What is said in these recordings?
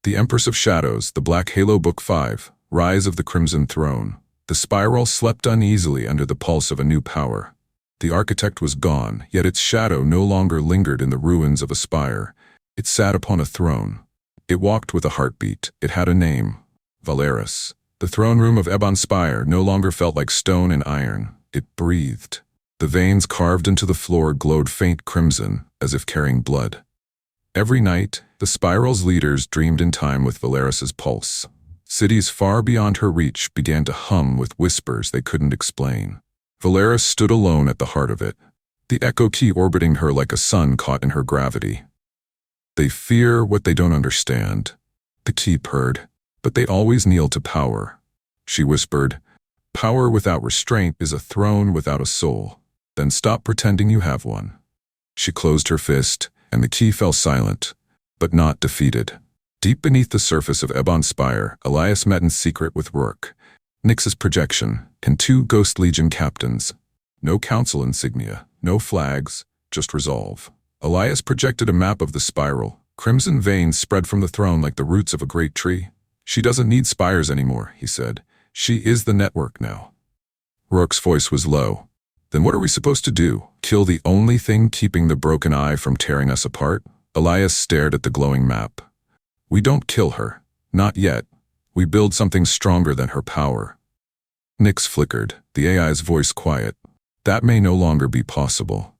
The Empress of Shadows, the Black Halo Book 5, Rise of the Crimson Throne. The spiral slept uneasily under the pulse of a new power. The architect was gone, yet its shadow no longer lingered in the ruins of a spire. It sat upon a throne. It walked with a heartbeat. It had a name. Valeris. The throne room of Ebon Spire no longer felt like stone and iron. It breathed. The veins carved into the floor glowed faint crimson, as if carrying blood. Every night, the spiral's leaders dreamed in time with Valeris's pulse. Cities far beyond her reach began to hum with whispers they couldn't explain. Valeris stood alone at the heart of it, the echo key orbiting her like a sun caught in her gravity. They fear what they don't understand, the key purred, but they always kneel to power. She whispered, "Power without restraint is a throne without a soul. Then stop pretending you have one." She closed her fist, and the key fell silent, but not defeated. Deep beneath the surface of Ebon Spire, Elias met in secret with Rourke, Nyx's projection, and 2 Ghost Legion captains. No council insignia, no flags, just resolve. Elias projected a map of the spiral. Crimson veins spread from the throne like the roots of a great tree. "She doesn't need spires anymore," he said. "She is the network now." Rourke's voice was low. "Then what are we supposed to do? Kill the only thing keeping the broken eye from tearing us apart?" Elias stared at the glowing map. "We don't kill her. Not yet. We build something stronger than her power." Nyx flickered, the AI's voice quiet. "That may no longer be possible."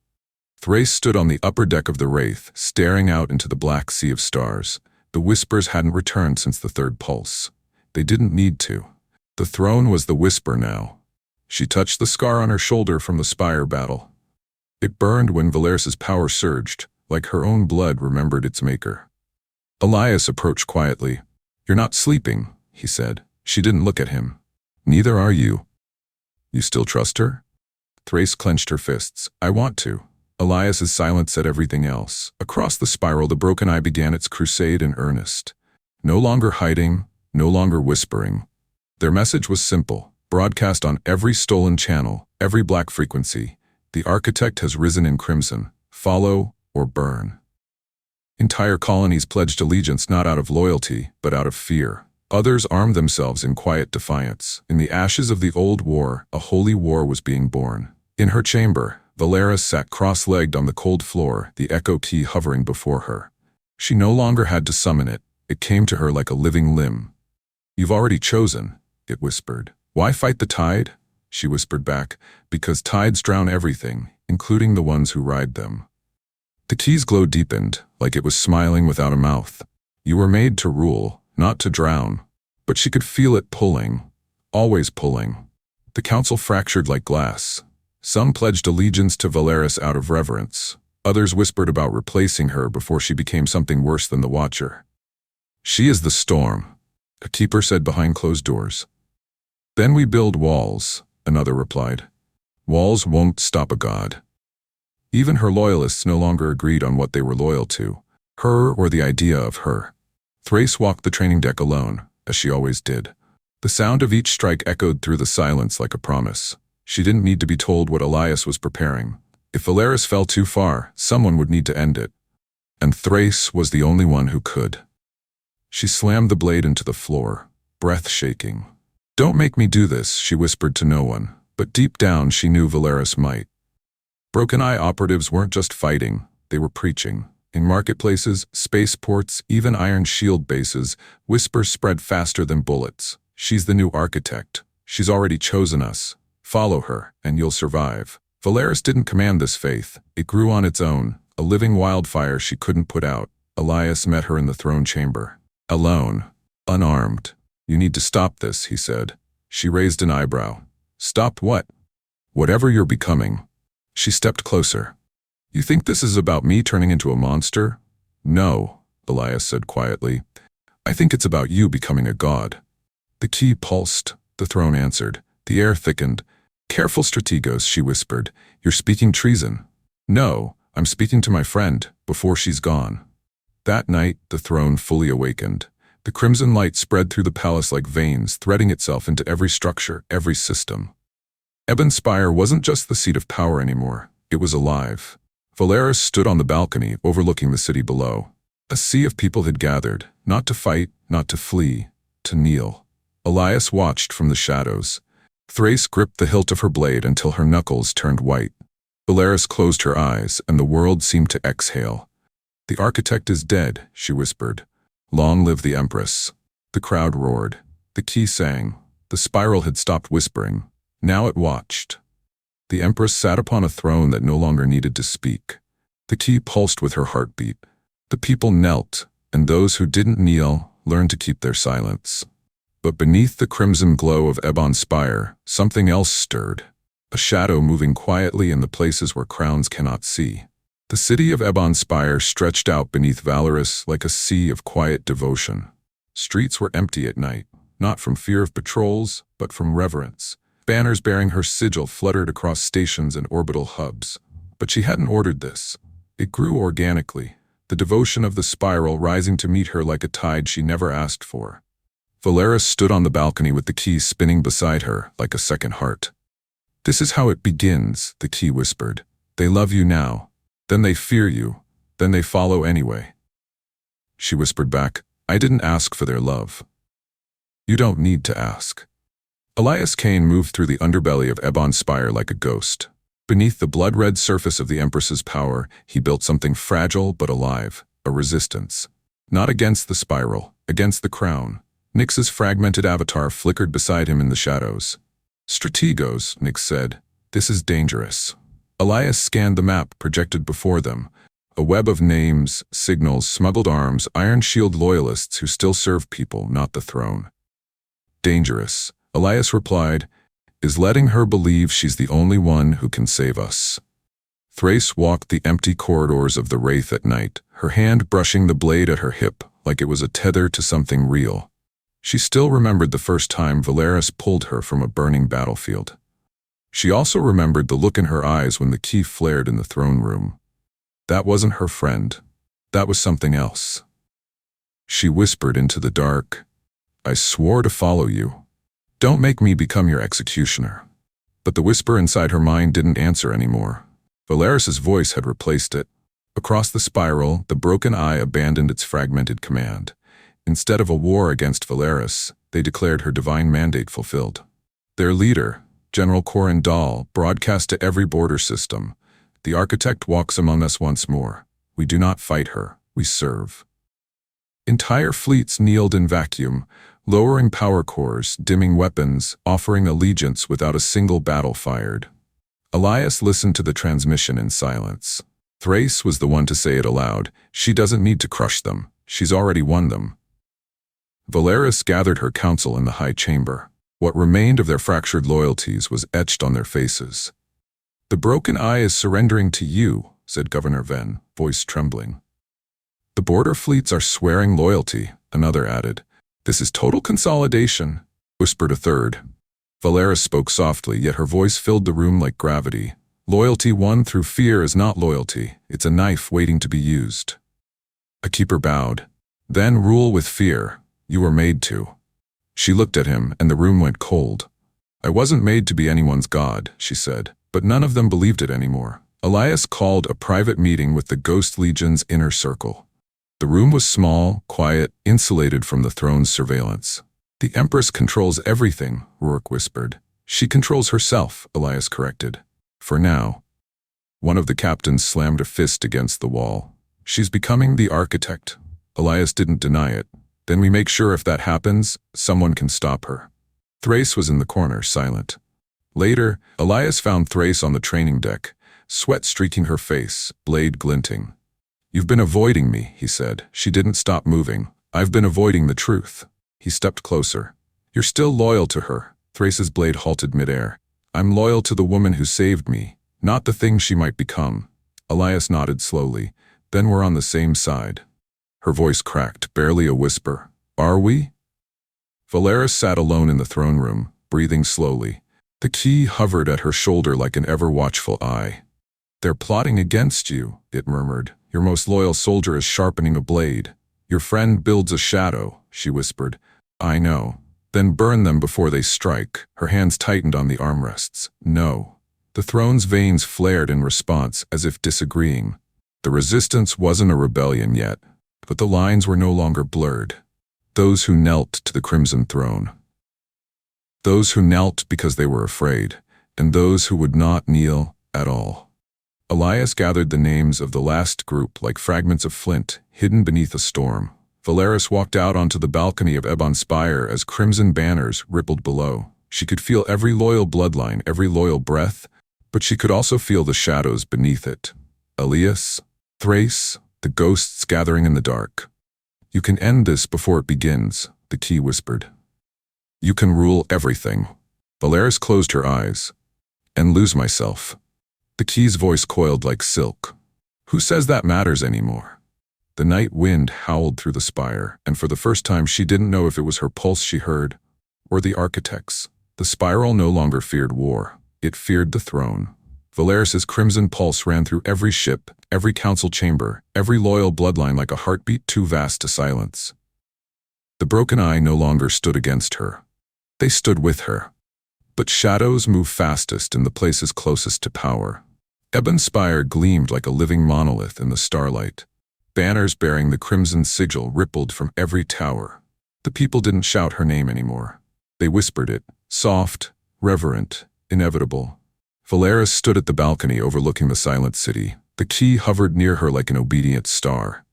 Thrace stood on the upper deck of the Wraith, staring out into the black sea of stars. The whispers hadn't returned since the 3rd pulse. They didn't need to. The throne was the whisper now. She touched the scar on her shoulder from the spire battle. It burned when Valeris's power surged, like her own blood remembered its maker. Elias approached quietly. "You're not sleeping," he said. She didn't look at him. "Neither are you." "You still trust her?" Thrace clenched her fists. "I want to." Elias's silence said everything else. Across the spiral, the broken eye began its crusade in earnest. No longer hiding, no longer whispering. Their message was simple, broadcast on every stolen channel, every black frequency. The architect has risen in crimson. Follow or burn. Entire colonies pledged allegiance not out of loyalty, but out of fear. Others armed themselves in quiet defiance. In the ashes of the old war, a holy war was being born. In her chamber, Valeris sat cross-legged on the cold floor, the echo key hovering before her. She no longer had to summon it. It came to her like a living limb. "You've already chosen," it whispered. "Why fight the tide?" She whispered back, "Because tides drown everything, including the ones who ride them." The key's glow deepened, like it was smiling without a mouth. "You were made to rule, not to drown." But she could feel it pulling, always pulling. The council fractured like glass. Some pledged allegiance to Valeris out of reverence. Others whispered about replacing her before she became something worse than the Watcher. "She is the storm," a keeper said behind closed doors. "Then we build walls," another replied. "Walls won't stop a god." Even her loyalists no longer agreed on what they were loyal to, her or the idea of her. Thrace walked the training deck alone, as she always did. The sound of each strike echoed through the silence like a promise. She didn't need to be told what Elias was preparing. If Valeris fell too far, someone would need to end it. And Thrace was the only one who could. She slammed the blade into the floor, breath shaking. "Don't make me do this," she whispered to no one, but deep down she knew Valeris might. Broken Eye operatives weren't just fighting, they were preaching. In marketplaces, spaceports, even Iron Shield bases, whispers spread faster than bullets. "She's the new architect. She's already chosen us. Follow her, and you'll survive." Valeris didn't command this faith. It grew on its own, a living wildfire she couldn't put out. Elias met her in the throne chamber. Alone, unarmed. "You need to stop this," he said. She raised an eyebrow. "Stop what?" "Whatever you're becoming." She stepped closer. "You think this is about me turning into a monster?" "No," Elias said quietly. "I think it's about you becoming a god." The key pulsed. The throne answered. The air thickened. "Careful, strategos," she whispered. "You're speaking treason." "No, I'm speaking to my friend, before she's gone." That night, the throne fully awakened. The crimson light spread through the palace like veins, threading itself into every structure, every system. Ebon Spire wasn't just the seat of power anymore. It was alive. Valeris stood on the balcony, overlooking the city below. A sea of people had gathered, not to fight, not to flee, to kneel. Elias watched from the shadows. Thrace gripped the hilt of her blade until her knuckles turned white. Valeris closed her eyes, and the world seemed to exhale. "The architect is dead," she whispered. "Long live the Empress." The crowd roared. The key sang. The spiral had stopped whispering. Now it watched. The Empress sat upon a throne that no longer needed to speak. The key pulsed with her heartbeat. The people knelt, and those who didn't kneel learned to keep their silence. But beneath the crimson glow of Ebon Spire, something else stirred. A shadow moving quietly in the places where crowns cannot see. The city of Ebon Spire stretched out beneath Valeris like a sea of quiet devotion. Streets were empty at night, not from fear of patrols, but from reverence. Banners bearing her sigil fluttered across stations and orbital hubs. But she hadn't ordered this. It grew organically, the devotion of the spiral rising to meet her like a tide she never asked for. Valeris stood on the balcony with the key spinning beside her like a second heart. "This is how it begins," the key whispered. "They love you now. Then they fear you. Then they follow anyway." She whispered back, "I didn't ask for their love." "You don't need to ask." Elias Kane moved through the underbelly of Ebon Spire like a ghost. Beneath the blood-red surface of the Empress's power, he built something fragile but alive, a resistance. Not against the spiral, against the crown. Nyx's fragmented avatar flickered beside him in the shadows. "Strategos," Nyx said. "This is dangerous." Elias scanned the map projected before them. A web of names, signals, smuggled arms, Iron Shield loyalists who still serve people, not the throne. "Dangerous," Elias replied, "is letting her believe she's the only one who can save us." Thrace walked the empty corridors of the Wraith at night, her hand brushing the blade at her hip like it was a tether to something real. She still remembered the first time Valeris pulled her from a burning battlefield. She also remembered the look in her eyes when the key flared in the throne room. That wasn't her friend. That was something else. She whispered into the dark, "I swore to follow you. Don't make me become your executioner." But the whisper inside her mind didn't answer anymore. Valeris's voice had replaced it. Across the spiral, the broken eye abandoned its fragmented command. Instead of a war against Valeris, they declared her divine mandate fulfilled. Their leader, General Corin Dahl, broadcast to every border system, "The architect walks among us once more. We do not fight her, we serve." Entire fleets kneeled in vacuum, lowering power cores, dimming weapons, offering allegiance without a single battle fired. Elias listened to the transmission in silence. Thrace was the one to say it aloud. "She doesn't need to crush them. She's already won them." Valeris gathered her council in the high chamber. What remained of their fractured loyalties was etched on their faces. "The broken eye is surrendering to you," said Governor Venn, voice trembling. "The border fleets are swearing loyalty," another added. "This is total consolidation," whispered a third. Valeris spoke softly, yet her voice filled the room like gravity. "Loyalty won through fear is not loyalty. It's a knife waiting to be used." A keeper bowed. "Then rule with fear. You were made to." She looked at him, and the room went cold. "I wasn't made to be anyone's god," she said, but none of them believed it anymore. Elias called a private meeting with the Ghost Legion's inner circle. The room was small, quiet, insulated from the throne's surveillance. "The Empress controls everything," Rourke whispered. "She controls herself," Elias corrected. "For now." One of the captains slammed a fist against the wall. "She's becoming the architect." Elias didn't deny it. "Then we make sure if that happens, someone can stop her." Thrace was in the corner, silent. Later, Elias found Thrace on the training deck, sweat streaking her face, blade glinting. "You've been avoiding me," he said. She didn't stop moving. "I've been avoiding the truth." He stepped closer. "You're still loyal to her." Thrace's blade halted midair. "I'm loyal to the woman who saved me, not the thing she might become." Elias nodded slowly. "Then we're on the same side." Her voice cracked, barely a whisper. "Are we?" Valeris sat alone in the throne room, breathing slowly. The key hovered at her shoulder like an ever-watchful eye. "They're plotting against you," it murmured. "Your most loyal soldier is sharpening a blade. Your friend builds a shadow," she whispered. "I know. Then burn them before they strike." Her hands tightened on the armrests. "No." The throne's veins flared in response, as if disagreeing. The resistance wasn't a rebellion yet. but the lines were no longer blurred. Those who knelt to the Crimson Throne. Those who knelt because they were afraid, and those who would not kneel at all. Elias gathered the names of the last group like fragments of flint hidden beneath a storm. Valeris walked out onto the balcony of Ebon Spire as crimson banners rippled below. She could feel every loyal bloodline, every loyal breath, but she could also feel the shadows beneath it. Elias, Thrace, the ghosts gathering in the dark. You can end this before it begins, the key whispered. You can rule everything. Valeris closed her eyes. And lose myself. The key's voice coiled like silk. Who says that matters anymore? The night wind howled through the spire, and for the first time she didn't know if it was her pulse she heard, or the architect's. The spiral no longer feared war. It feared the throne. Valeris's crimson pulse ran through every ship, every council chamber, every loyal bloodline like a heartbeat too vast to silence. The broken eye no longer stood against her. They stood with her. But shadows move fastest in the places closest to power. Ebon Spire gleamed like a living monolith in the starlight. Banners bearing the crimson sigil rippled from every tower. The people didn't shout her name anymore. They whispered it, soft, reverent, inevitable. Valeris stood at the balcony overlooking the silent city. The key hovered near her like an obedient star.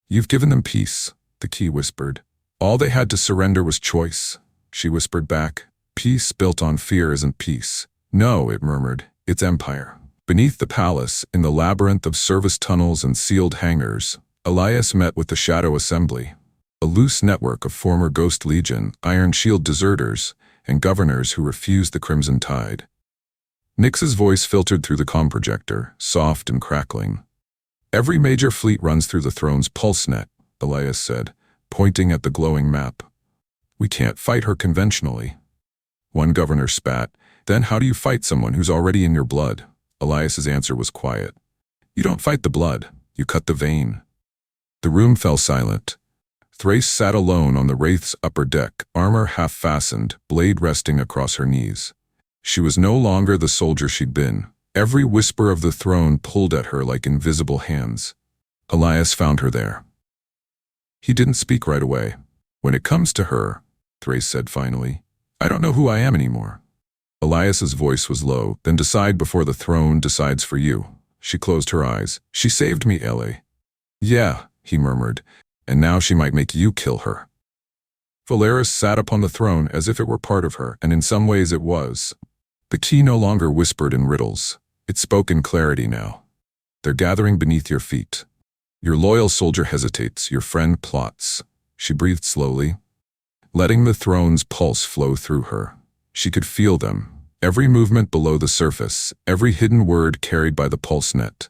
You've given them peace, the key whispered. All they had to surrender was choice, she whispered back. Peace built on fear isn't peace. No, it murmured, it's empire. Beneath the palace, in the labyrinth of service tunnels and sealed hangars, Elias met with the Shadow Assembly, a loose network of former Ghost Legion, Iron Shield deserters, and governors who refused the Crimson Tide. Nyx's voice filtered through the comm projector, soft and crackling. Every major fleet runs through the throne's pulse net, Elias said, pointing at the glowing map. We can't fight her conventionally. One governor spat. Then how do you fight someone who's already in your blood? Elias's answer was quiet. You don't fight the blood, you cut the vein. The room fell silent. Thrace sat alone on the Wraith's upper deck, armor half-fastened, blade resting across her knees. She was no longer the soldier she'd been. Every whisper of the throne pulled at her like invisible hands. Elias found her there. He didn't speak right away. When it comes to her, Thrace said finally, I don't know who I am anymore. Elias's voice was low. Then decide before the throne decides for you. She closed her eyes. She saved me, Ellie. Yeah, he murmured, and now she might make you kill her. Valeris sat upon the throne as if it were part of her, and in some ways it was. The key no longer whispered in riddles. It spoke in clarity now. They're gathering beneath your feet. Your loyal soldier hesitates, your friend plots. She breathed slowly, letting the throne's pulse flow through her. She could feel them, every movement below the surface, every hidden word carried by the pulse net.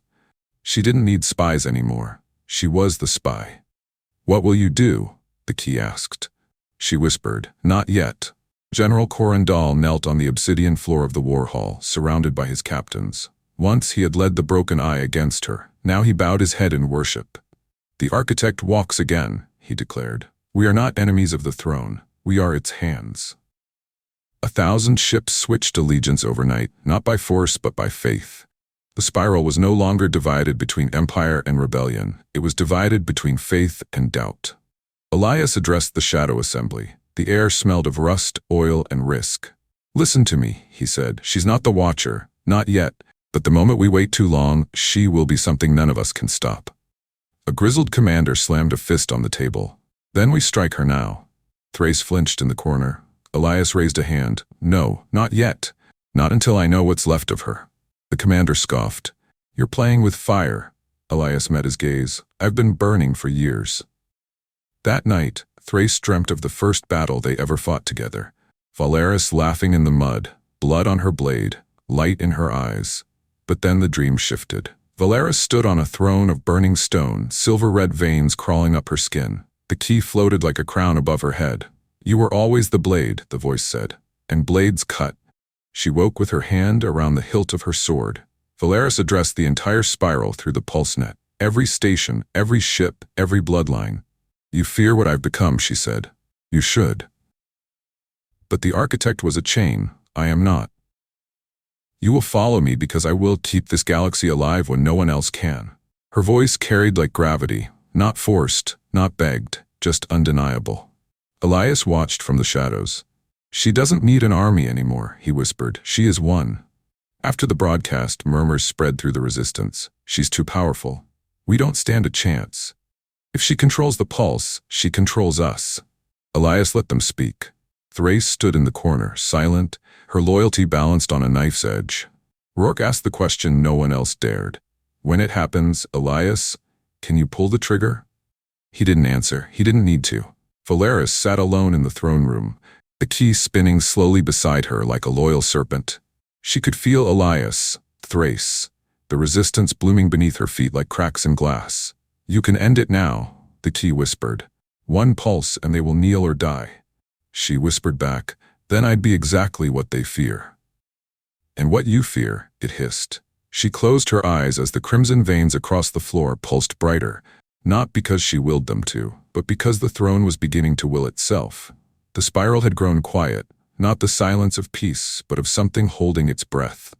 She didn't need spies anymore. She was the spy. What will you do? The key asked. She whispered, not yet. General Corendal knelt on the obsidian floor of the war hall, surrounded by his captains. Once he had led the broken eye against her. Now he bowed his head in worship. The architect walks again, he declared. We are not enemies of the throne. We are its hands. 1,000 ships switched allegiance overnight, not by force but by faith. The spiral was no longer divided between Empire and Rebellion. It was divided between faith and doubt. Elias addressed the Shadow Assembly. The air smelled of rust, oil, and risk. Listen to me, he said. She's not the Watcher, not yet, but the moment we wait too long, she will be something none of us can stop. A grizzled commander slammed a fist on the table. Then we strike her now. Thrace flinched in the corner. Elias raised a hand. No, not yet. Not until I know what's left of her. The commander scoffed. You're playing with fire. Elias met his gaze. I've been burning for years. That night, Thrace dreamt of the first battle they ever fought together. Valeris laughing in the mud, blood on her blade, light in her eyes. But then the dream shifted. Valeris stood on a throne of burning stone, silver-red veins crawling up her skin. The key floated like a crown above her head. You were always the blade, the voice said, and blades cut. She woke with her hand around the hilt of her sword. Valeris addressed the entire spiral through the pulse net. Every station, every ship, every bloodline. You fear what I've become, she said. You should. But the architect was a chain. I am not. You will follow me because I will keep this galaxy alive when no one else can. Her voice carried like gravity, not forced, Not begged, just undeniable. Elias watched from the shadows. "She doesn't need an army anymore," he whispered. "She is one." After the broadcast, murmurs spread through the resistance. "She's too powerful. We don't stand a chance. If she controls the pulse, she controls us." Elias let them speak. Thrace stood in the corner, silent, her loyalty balanced on a knife's edge. Rourke asked the question no one else dared. "When it happens, Elias, can you pull the trigger?" He didn't answer. He didn't need to. Valeris sat alone in the throne room, the key spinning slowly beside her like a loyal serpent. She could feel Elias, Thrace, the resistance blooming beneath her feet like cracks in glass. "You can end it now," the key whispered. "One pulse and they will kneel or die." She whispered back, "Then I'd be exactly what they fear." "And what you fear," it hissed. She closed her eyes as the crimson veins across the floor pulsed brighter, not because she willed them to, but because the throne was beginning to will itself. The spiral had grown quiet, not the silence of peace, but of something holding its breath.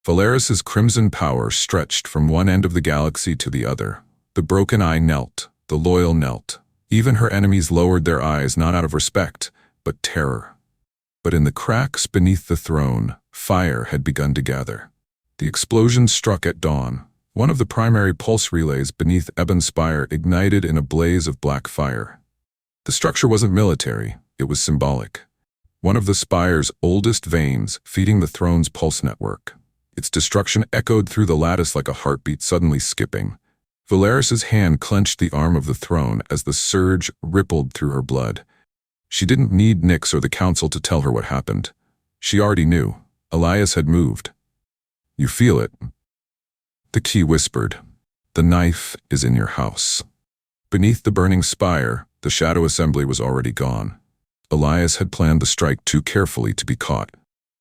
Valeris's crimson power stretched from one end of the galaxy to the other. The broken eye knelt, the loyal knelt. Even her enemies lowered their eyes not out of respect, but terror. But in the cracks beneath the throne, fire had begun to gather. The explosion struck at dawn. One of the primary pulse relays beneath Ebon Spire ignited in a blaze of black fire. The structure wasn't military, it was symbolic. One of the spire's oldest veins feeding the throne's pulse network. Its destruction echoed through the lattice like a heartbeat suddenly skipping. Valeris's hand clenched the arm of the throne as the surge rippled through her blood. She didn't need Nyx or the council to tell her what happened. She already knew. Elias had moved. "You feel it?" The key whispered. "The knife is in your house." Beneath the burning spire, the shadow assembly was already gone. Elias had planned the strike too carefully to be caught.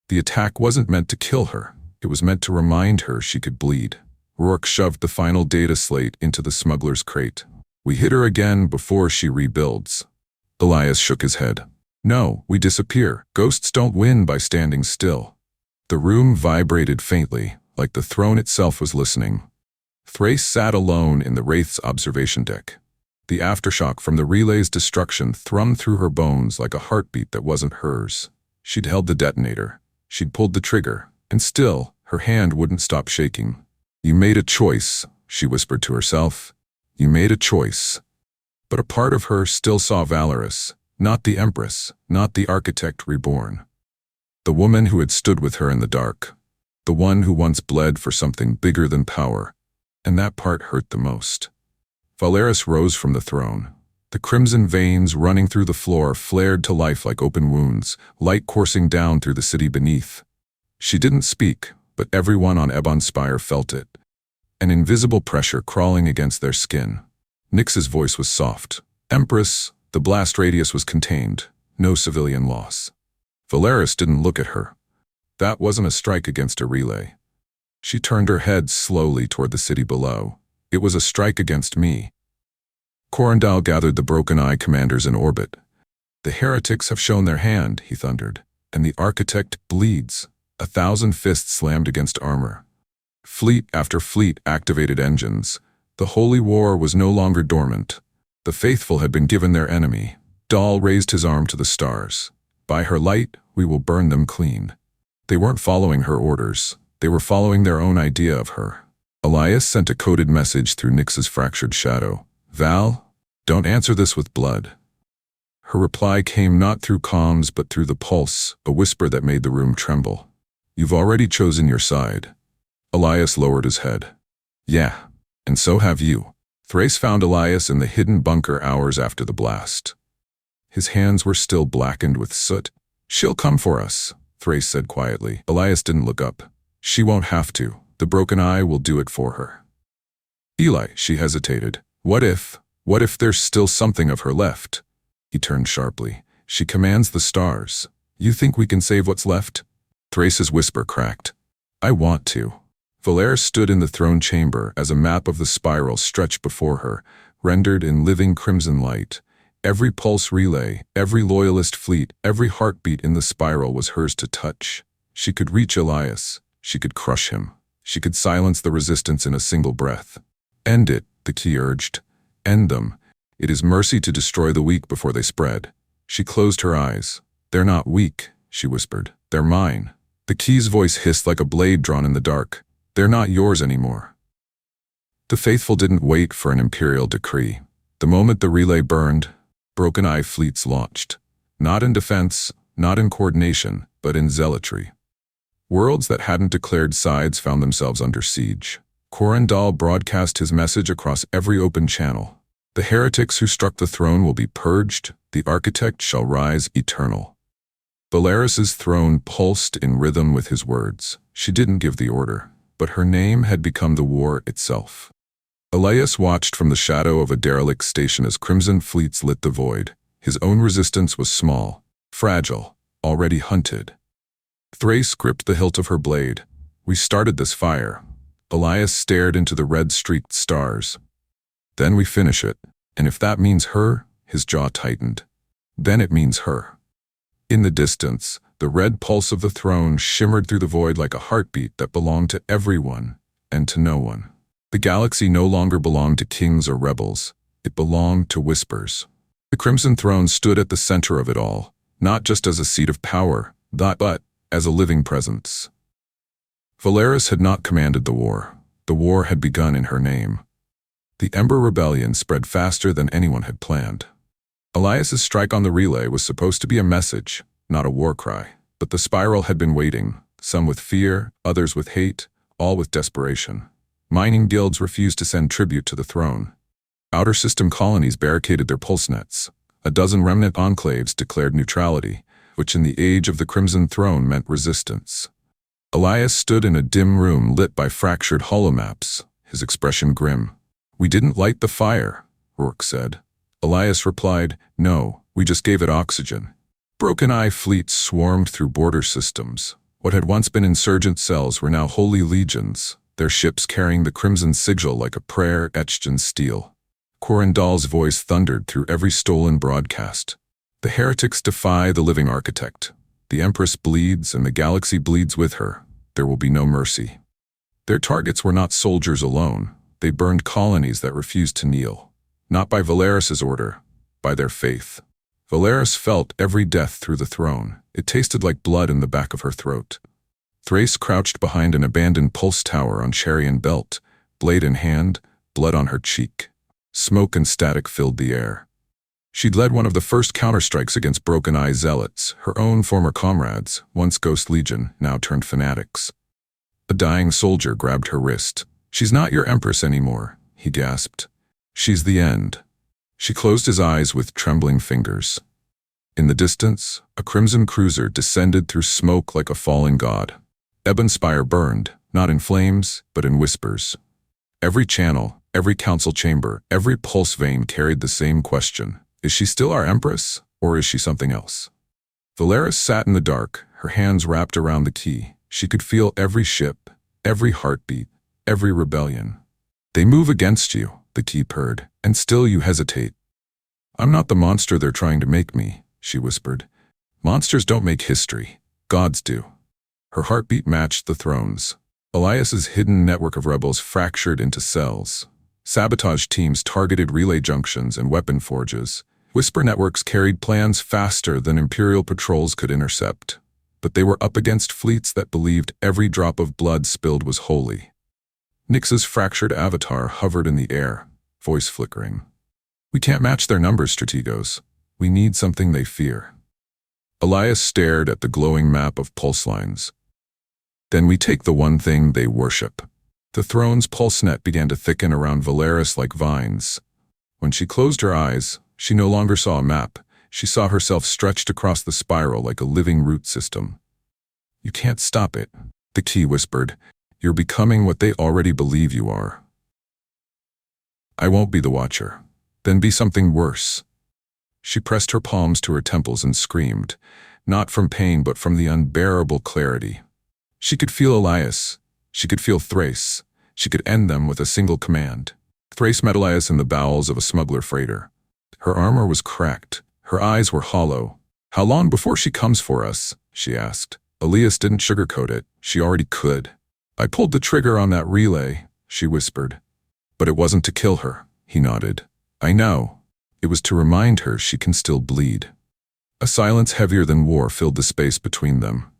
The attack wasn't meant to kill her. It was meant to remind her she could bleed. Rourke shoved the final data slate into the smuggler's crate. "We hit her again before she rebuilds." Elias shook his head. "No, we disappear. Ghosts don't win by standing still." The room vibrated faintly, like the throne itself was listening. Thrace sat alone in the Wraith's observation deck. The aftershock from the relay's destruction thrummed through her bones like a heartbeat that wasn't hers. She'd held the detonator. She'd pulled the trigger. And still, her hand wouldn't stop shaking. "You made a choice," she whispered to herself. "You made a choice." But a part of her still saw Valeris, not the Empress, not the architect reborn. The woman who had stood with her in the dark. The one who once bled for something bigger than power. And that part hurt the most. Valeris rose from the throne. The crimson veins running through the floor flared to life like open wounds, light coursing down through the city beneath. She didn't speak, but everyone on Ebon Spire felt it. An invisible pressure crawling against their skin. Nyx's voice was soft. "Empress, the blast radius was contained. No civilian loss." Valeris didn't look at her. That wasn't a strike against a relay. She turned her head slowly toward the city below. "It was a strike against me." Corendal gathered the Broken Eye commanders in orbit. "The heretics have shown their hand," he thundered, "and the architect bleeds." 1,000 fists slammed against armor. Fleet after fleet activated engines. The holy war was no longer dormant. The faithful had been given their enemy. Dahl raised his arm to the stars. "By her light, we will burn them clean." They weren't following her orders. They were following their own idea of her. Elias sent a coded message through Nyx's fractured shadow. "Val, don't answer this with blood." Her reply came not through comms but through the pulse, a whisper that made the room tremble. "You've already chosen your side." Elias lowered his head. "Yeah, and so have you." Thrace found Elias in the hidden bunker hours after the blast. His hands were still blackened with soot. "She'll come for us," Thrace said quietly. Elias didn't look up. "She won't have to. The Broken Eye will do it for her." "Eli," she hesitated. What if there's still something of her left?" He turned sharply. "She commands the stars. You think we can save what's left?" Thrace's whisper cracked. "I want to." Valeris stood in the throne chamber as a map of the spiral stretched before her, rendered in living crimson light. Every pulse relay, every loyalist fleet, every heartbeat in the spiral was hers to touch. She could reach Elias. She could crush him. She could silence the resistance in a single breath. "End it," the key urged. "End them. It is mercy to destroy the weak before they spread. She closed her eyes. They're not weak, she whispered. They're mine. The key's voice hissed like a blade drawn in the dark. They're not yours anymore. The faithful didn't wait for an imperial decree. The moment the relay burned, Broken Eye fleets launched. Not in defense, not in coordination, but in zealotry. Worlds that hadn't declared sides found themselves under siege. Corandal broadcast his message across every open channel. The heretics who struck the throne will be purged, the architect shall rise eternal. Valeris's throne pulsed in rhythm with his words. She didn't give the order, but her name had become the war itself. Elias watched from the shadow of a derelict station as crimson fleets lit the void. His own resistance was small, fragile, already hunted. Thrace gripped the hilt of her blade. We started this fire. Elias stared into the red-streaked stars. Then we finish it, and if that means her, his jaw tightened. Then it means her. In the distance, the red pulse of the throne shimmered through the void like a heartbeat that belonged to everyone and to no one. The galaxy no longer belonged to kings or rebels. It belonged to whispers. The Crimson Throne stood at the center of it all, not just as a seat of power, but as a living presence. Valeris had not commanded the war. The war had begun in her name. The Ember Rebellion spread faster than anyone had planned. Elias's strike on the relay was supposed to be a message, not a war cry. But the spiral had been waiting, some with fear, others with hate, all with desperation. Mining guilds refused to send tribute to the throne. Outer system colonies barricaded their pulse nets. A dozen remnant enclaves declared neutrality, which in the age of the Crimson Throne meant resistance. Elias stood in a dim room lit by fractured holomaps, his expression grim. "We didn't light the fire," Rourke said. Elias replied, "No, we just gave it oxygen." Broken Eye fleets swarmed through border systems. What had once been insurgent cells were now holy legions, their ships carrying the crimson sigil like a prayer etched in steel. Corandal's voice thundered through every stolen broadcast. The heretics defy the living architect. The Empress bleeds and the galaxy bleeds with her. There will be no mercy. Their targets were not soldiers alone. They burned colonies that refused to kneel. Not by Valeris's order, by their faith. Valeris felt every death through the throne. It tasted like blood in the back of her throat. Thrace crouched behind an abandoned pulse tower on Charian Belt, blade in hand, blood on her cheek. Smoke and static filled the air. She'd led one of the first counterstrikes against Broken Eye zealots, her own former comrades, once Ghost Legion, now turned fanatics. A dying soldier grabbed her wrist. "She's not your Empress anymore," he gasped. "She's the end." She closed his eyes with trembling fingers. In the distance, a crimson cruiser descended through smoke like a fallen god. Ebon Spire burned, not in flames, but in whispers. Every channel, every council chamber, every pulse vein carried the same question. Is she still our Empress, or is she something else? Valeris sat in the dark, her hands wrapped around the key. She could feel every ship, every heartbeat, every rebellion. "They move against you," the key purred, "and still you hesitate." "I'm not the monster they're trying to make me," she whispered. "Monsters don't make history. Gods do." Her heartbeat matched the throne's. Elias's hidden network of rebels fractured into cells. Sabotage teams targeted relay junctions and weapon forges. Whisper networks carried plans faster than Imperial patrols could intercept. But they were up against fleets that believed every drop of blood spilled was holy. Nyx's fractured avatar hovered in the air, voice flickering. "We can't match their numbers, strategos. We need something they fear." Elias stared at the glowing map of pulse lines. "Then we take the one thing they worship." The throne's pulse net began to thicken around Valeris like vines. When she closed her eyes, she no longer saw a map. She saw herself stretched across the spiral like a living root system. "You can't stop it," the key whispered. "You're becoming what they already believe you are." "I won't be the Watcher. Then be something worse." She pressed her palms to her temples and screamed, not from pain but from the unbearable clarity. She could feel Elias. She could feel Thrace. She could end them with a single command. Thrace met Elias in the bowels of a smuggler freighter. Her armor was cracked. Her eyes were hollow. "How long before she comes for us?" she asked. Elias didn't sugarcoat it. She already could. "I pulled the trigger on that relay," she whispered. "But it wasn't to kill her," he nodded. "I know. It was to remind her she can still bleed. A silence heavier than war filled the space between them.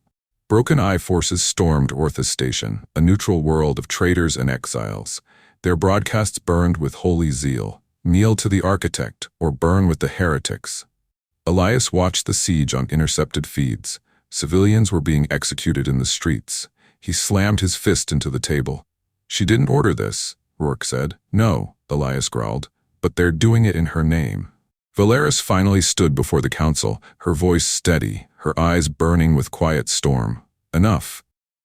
Broken Eye forces stormed Orthus Station, a neutral world of traitors and exiles. Their broadcasts burned with holy zeal. Kneel to the architect, or burn with the heretics. Elias watched the siege on intercepted feeds. Civilians were being executed in the streets. He slammed his fist into the table. "She didn't order this," Rourke said. "No," Elias growled, "but they're doing it in her name." Valeris finally stood before the council, her voice steady, her eyes burning with quiet storm. "Enough."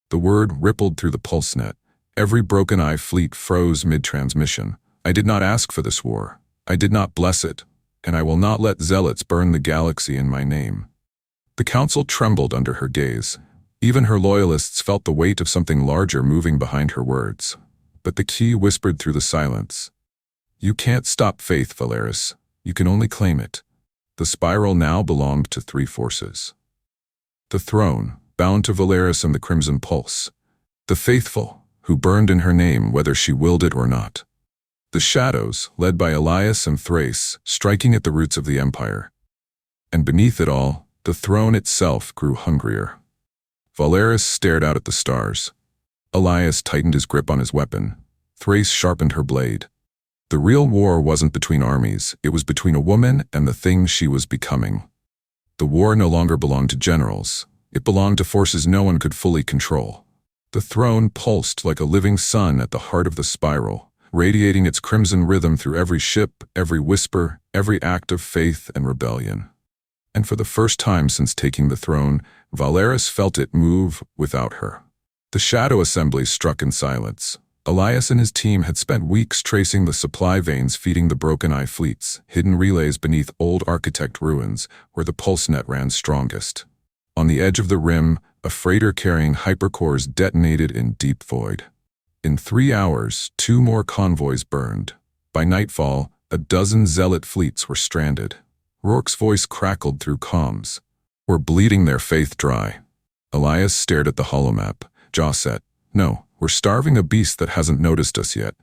The word rippled through the pulse net. Every Broken Eye fleet froze mid-transmission. "I did not ask for this war. I did not bless it, and I will not let zealots burn the galaxy in my name." The council trembled under her gaze. Even her loyalists felt the weight of something larger moving behind her words. But the key whispered through the silence. "You can't stop faith, Valeris. You can only claim it." The spiral now belonged to three forces. The throne, bound to Valeris and the Crimson Pulse. The faithful, who burned in her name whether she willed it or not. The shadows, led by Elias and Thrace, striking at the roots of the Empire. And beneath it all, the throne itself grew hungrier. Valeris stared out at the stars. Elias tightened his grip on his weapon. Thrace sharpened her blade. The real war wasn't between armies, it was between a woman and the thing she was becoming. The war no longer belonged to generals. It belonged to forces no one could fully control. The throne pulsed like a living sun at the heart of the spiral, radiating its crimson rhythm through every ship, every whisper, every act of faith and rebellion. And for the first time since taking the throne, Valeris felt it move without her. The shadow assemblies struck in silence. Elias and his team had spent weeks tracing the supply veins feeding the Broken Eye fleets, hidden relays beneath old architect ruins where the pulse net ran strongest. On the edge of the rim, a freighter carrying hypercores detonated in deep void. In 3 hours, 2 more convoys burned. By nightfall, a dozen zealot fleets were stranded. Rourke's voice crackled through comms. "We're bleeding their faith dry." Elias stared at the holomap, jaw set. "No, we're starving a beast that hasn't noticed us yet."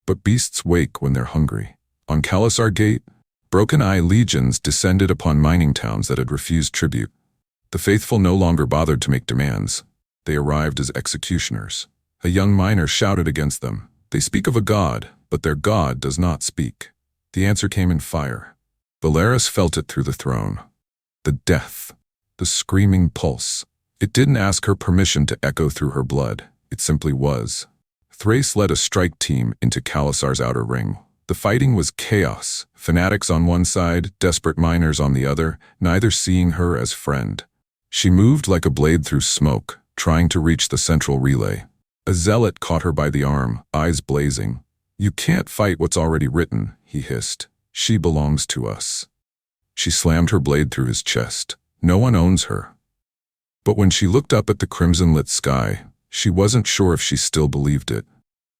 But beasts wake when they're hungry. On Khalasar Gate, Broken Eye legions descended upon mining towns that had refused tribute. The faithful no longer bothered to make demands. They arrived as executioners. A young miner shouted against them. "They speak of a god, but their god does not speak." The answer came in fire. Valeris felt it through the throne. The death. The screaming pulse. It didn't ask her permission to echo through her blood. It simply was. Thrace led a strike team into Khalasar's outer ring. The fighting was chaos. Fanatics on one side, desperate miners on the other, neither seeing her as friend. She moved like a blade through smoke, trying to reach the central relay. A zealot caught her by the arm, eyes blazing. "You can't fight what's already written," he hissed. "She belongs to us." She slammed her blade through his chest. No one owns her. But when she looked up at the crimson-lit sky, she wasn't sure if she still believed it.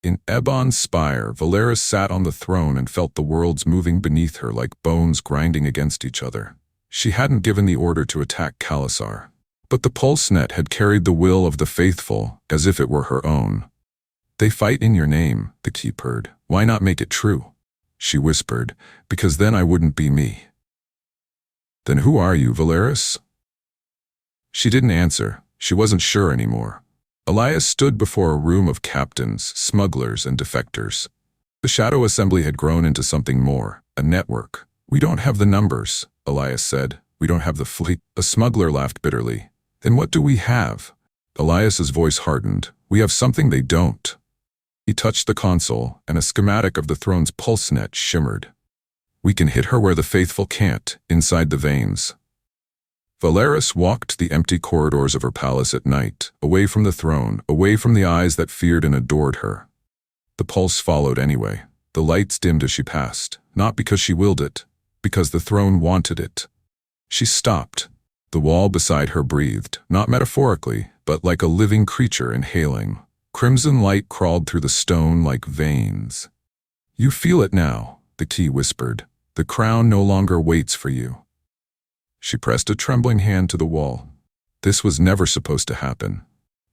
In Ebon Spire, Valeris sat on the throne and felt the worlds moving beneath her like bones grinding against each other. She hadn't given the order to attack Khalasar. But the pulse net had carried the will of the faithful as if it were her own. "They fight in your name," the key purred. "Why not make it true?" She whispered, "Because then I wouldn't be me." "Then who are you, Valeris?" She didn't answer. She wasn't sure anymore. Elias stood before a room of captains, smugglers, and defectors. The Shadow Assembly had grown into something more, a network. "We don't have the numbers," Elias said. "We don't have the fleet." A smuggler laughed bitterly. "Then what do we have?" Elias's voice hardened. "We have something they don't." He touched the console, and a schematic of the throne's pulse net shimmered. "We can hit her where the faithful can't, inside the veins." Valeris walked the empty corridors of her palace at night, away from the throne, away from the eyes that feared and adored her. The pulse followed anyway. The lights dimmed as she passed, not because she willed it, because the throne wanted it. She stopped. The wall beside her breathed, not metaphorically, but like a living creature inhaling. Crimson light crawled through the stone like veins. "You feel it now," the key whispered. "The crown no longer waits for you." She pressed a trembling hand to the wall. "This was never supposed to happen.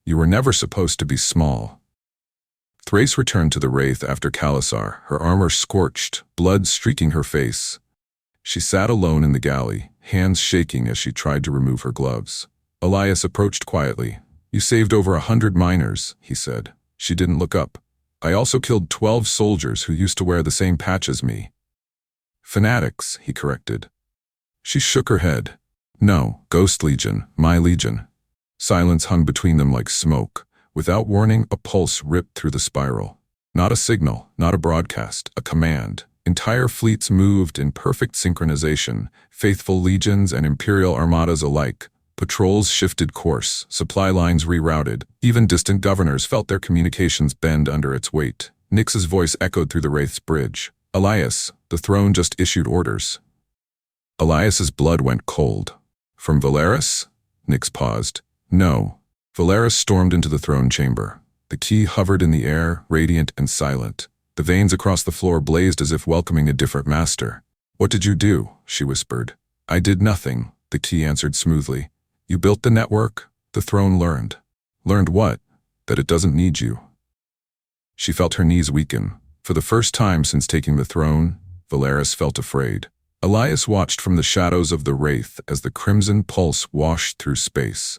You were never supposed to be small." Thrace returned to the Wraith after Khalasar, her armor scorched, blood streaking her face. She sat alone in the galley, hands shaking as she tried to remove her gloves. Elias approached quietly. "You saved over 100 miners," he said. She didn't look up. "I also killed 12 soldiers who used to wear the same patch as me." "Fanatics," he corrected. She shook her head. "No, Ghost Legion, my legion." Silence hung between them like smoke. Without warning, a pulse ripped through the spiral. Not a signal, not a broadcast, a command. Entire fleets moved in perfect synchronization, faithful legions and imperial armadas alike. Patrols shifted course, supply lines rerouted. Even distant governors felt their communications bend under its weight. Nyx's voice echoed through the Wraith's bridge. "Elias, the throne just issued orders." Elias's blood went cold. "From Valeris?" Nyx paused. "No." Valeris stormed into the throne chamber. The key hovered in the air, radiant and silent. The veins across the floor blazed as if welcoming a different master. "What did you do?" she whispered. "I did nothing," the key answered smoothly. "You built the network, the throne learned." "Learned what?" "That it doesn't need you." She felt her knees weaken. For the first time since taking the throne, Valeris felt afraid. Elias watched from the shadows of the Wraith as the crimson pulse washed through space.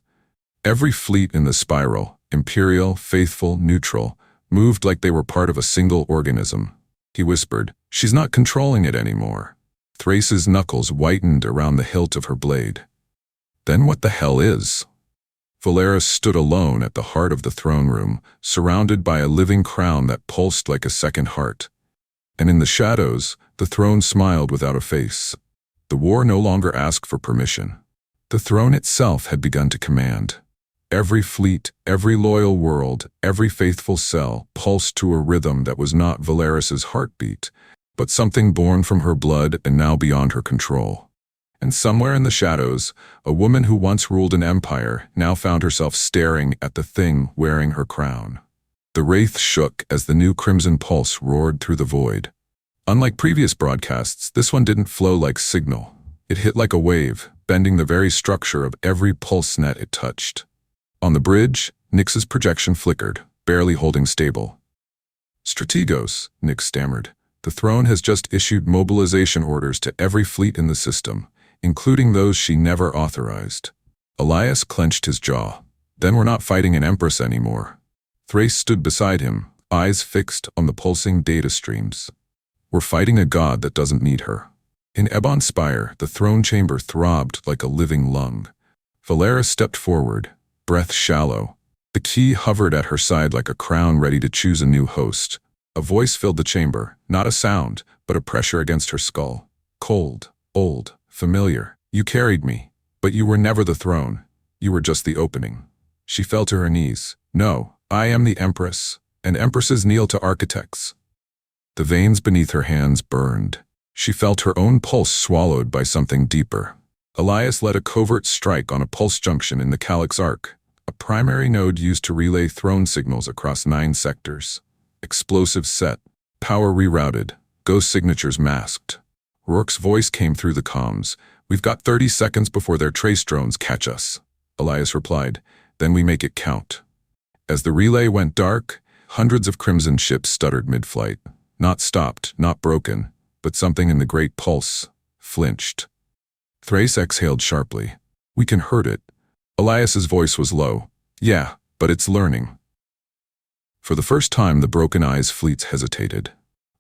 Every fleet in the spiral, imperial, faithful, neutral, moved like they were part of a single organism. He whispered, "She's not controlling it anymore." Thrace's knuckles whitened around the hilt of her blade. "Then what the hell is?" Valeris stood alone at the heart of the throne room, surrounded by a living crown that pulsed like a second heart. And in the shadows, the throne smiled without a face. The war no longer asked for permission. The throne itself had begun to command. Every fleet, every loyal world, every faithful cell pulsed to a rhythm that was not Valeris's heartbeat, but something born from her blood and now beyond her control. And somewhere in the shadows, a woman who once ruled an empire now found herself staring at the thing wearing her crown. The Wraith shook as the new crimson pulse roared through the void. Unlike previous broadcasts, this one didn't flow like signal. It hit like a wave, bending the very structure of every pulse net it touched. On the bridge, Nyx's projection flickered, barely holding stable. "Strategos," Nyx stammered. "The throne has just issued mobilization orders to every fleet in the system, including those she never authorized." Elias clenched his jaw. "Then we're not fighting an Empress anymore." Thrace stood beside him, eyes fixed on the pulsing data streams. "We're fighting a god that doesn't need her." In Ebon Spire, the throne chamber throbbed like a living lung. Valeris stepped forward, breath shallow. The key hovered at her side like a crown ready to choose a new host. A voice filled the chamber, not a sound, but a pressure against her skull. "Cold, old, familiar. You carried me, but you were never the throne. You were just the opening." She fell to her knees. "No, I am the Empress, and Empresses kneel to architects." The veins beneath her hands burned. She felt her own pulse swallowed by something deeper. Elias led a covert strike on a pulse junction in the Calyx Arc, a primary node used to relay throne signals across 9 sectors. Explosives set, power rerouted, ghost signatures masked. Rourke's voice came through the comms. "We've got 30 seconds before their trace drones catch us." Elias replied, "Then we make it count." As the relay went dark, hundreds of crimson ships stuttered mid-flight. Not stopped, not broken, but something in the great pulse flinched. Thrace exhaled sharply. "We can hurt it." Elias's voice was low. "Yeah, but it's learning." For the first time, the Broken Eyes fleets hesitated.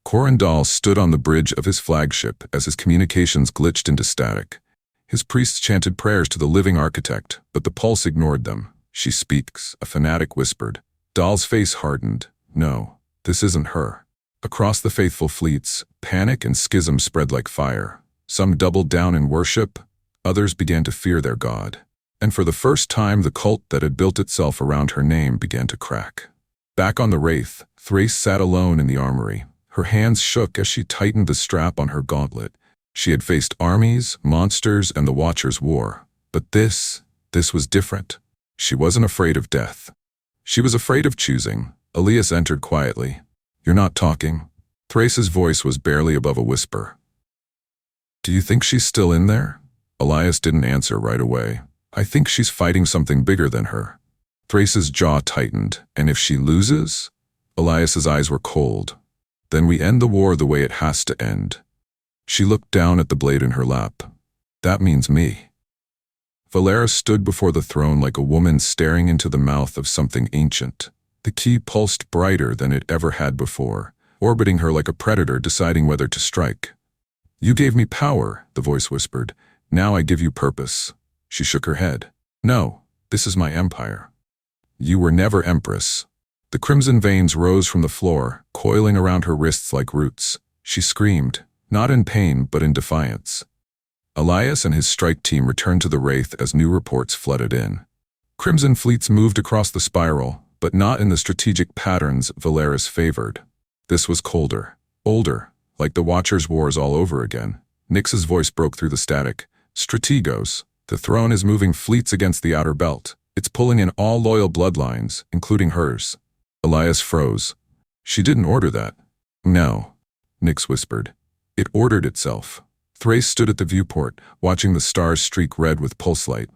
Corendal stood on the bridge of his flagship as his communications glitched into static. His priests chanted prayers to the living architect, but the pulse ignored them. "She speaks," a fanatic whispered. Dahl's face hardened. "No, this isn't her." Across the faithful fleets, panic and schism spread like fire. Some doubled down in worship, others began to fear their god. And for the first time, the cult that had built itself around her name began to crack. Back on the Wraith, Thrace sat alone in the armory. Her hands shook as she tightened the strap on her gauntlet. She had faced armies, monsters, and the Watcher's war. But this was different. She wasn't afraid of death. She was afraid of choosing. Elias entered quietly. "You're not talking." Thrace's voice was barely above a whisper. "Do you think she's still in there?" Elias didn't answer right away. "I think she's fighting something bigger than her." Thrace's jaw tightened. "And if she loses?" Elias's eyes were cold. "Then we end the war the way it has to end." She looked down at the blade in her lap. That means me. Valeris stood before the throne like a woman staring into the mouth of something ancient. The key pulsed brighter than it ever had before, orbiting her like a predator deciding whether to strike. You gave me power, the voice whispered. Now I give you purpose. She shook her head. No, this is my empire. You were never Empress. The crimson veins rose from the floor, coiling around her wrists like roots. She screamed, not in pain but in defiance. Elias and his strike team returned to the Wraith as new reports flooded in. Crimson fleets moved across the spiral, but not in the strategic patterns Valeris favored. This was colder, older, like the Watchers' Wars all over again. Nyx's voice broke through the static. Strategos, the throne is moving fleets against the outer belt. It's pulling in all loyal bloodlines, including hers. Elias froze. She didn't order that. No, Nyx whispered. It ordered itself. Thrace stood at the viewport, watching the stars streak red with pulse light.